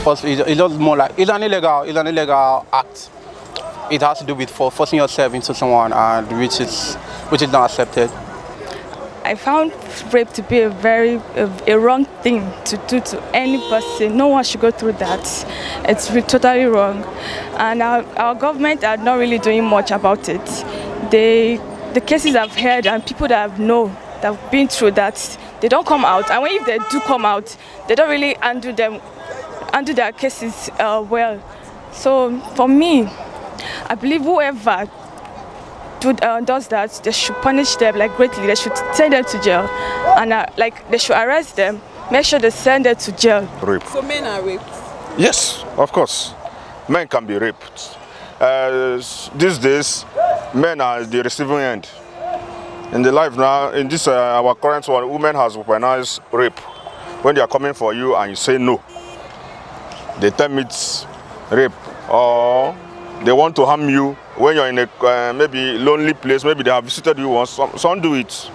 It's just more like it's an illegal act. It has to do with forcing yourself into someone, and which is not accepted. I found rape to be a wrong thing to do to any person. No one should go through that. It's totally wrong, and our government are not really doing much about it. The cases I've heard and people that have been through that, they don't come out, and if they do come out, they don't really undo their cases well. So for me, I believe whoever does that, they should punish them greatly. They should send them to jail, and they should arrest them. Make sure they send them to jail. Rape. So men are raped? Yes, of course. Men can be raped. These days, men are the receiving end. In the life now, in this our current one, women has weaponized rape. When they are coming for you and you say no, they term it rape, or they want to harm you when you're in a maybe lonely place. Maybe they have visited you once. Some do it.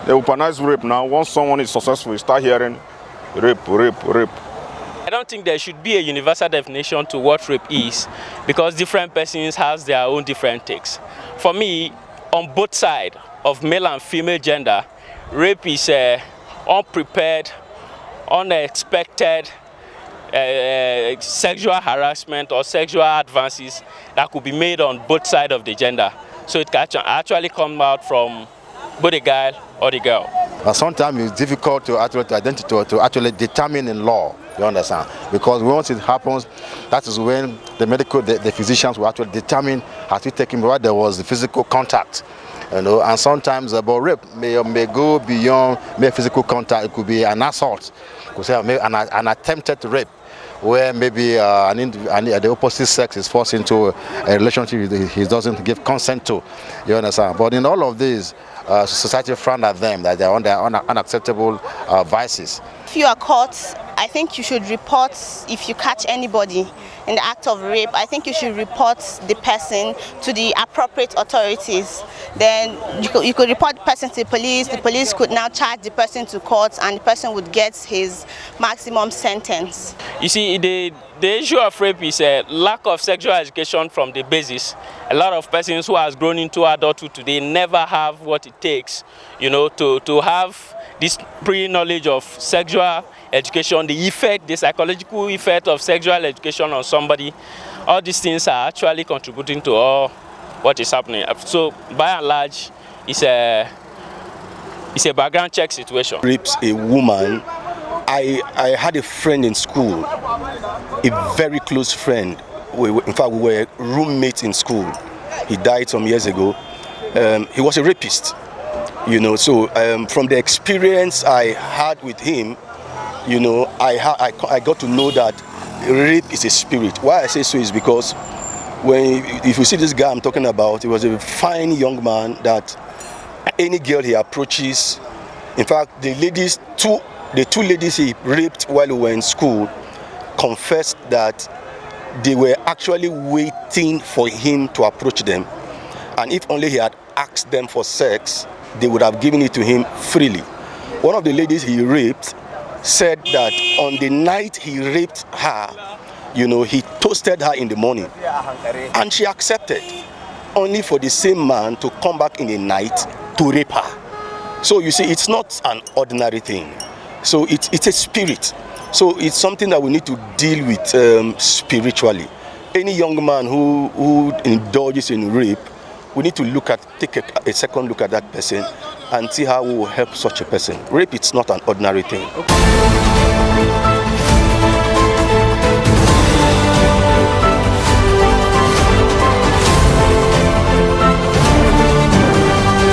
They weaponize rape now. Once someone is successful, you start hearing rape, rape, rape. I don't think there should be a universal definition to what rape is, because different persons have their own different takes. For me, on both sides of male and female gender, rape is unprepared, unexpected sexual harassment or sexual advances that could be made on both sides of the gender. So it can actually come out from both the guy or the girl. Sometimes it's difficult to actually determine in law, you understand? Because once it happens, that is when the physicians will actually determine, has it taken, whether there was the physical contact. And sometimes about rape may go beyond mere physical contact. It could be an assault, could say an attempted rape, where maybe the opposite sex is forced into a relationship he doesn't give consent to, you understand? But in all of these, society frown at them, that they are under unacceptable vices. If you are caught, I think you should report. If you catch anybody in the act of rape, I think you should report the person to the appropriate authorities. Then you could report the person to the police could now charge the person to court, and the person would get his maximum sentence. You see, the issue of rape is a lack of sexual education from the basis. A lot of persons who has grown into adulthood today never have what it takes, to have this pre-knowledge of sexual education, the psychological effect of sexual education on somebody. All these things are actually contributing to all what is happening. So by and large, it's a background check situation. Rapes a woman. I had a friend in school, a very close friend. In fact, we were roommates in school. He died some years ago. He was a rapist, So from the experience I had with him, I got to know that rape is a spirit. Why I say so is because if you see this guy I'm talking about, he was a fine young man that any girl he approaches, in fact, the two ladies he raped while we were in school confessed that they were actually waiting for him to approach them, and if only he had asked them for sex, they would have given it to him freely. One of the ladies he raped said that on the night he raped her, he toasted her in the morning, and she accepted, only for the same man to come back in the night to rape her. So you see, it's not an ordinary thing. So it's a spirit. So it's something that we need to deal with spiritually. Any young man who indulges in rape, we need to take a second look at that person and see how we will help such a person. Rape is not an ordinary thing.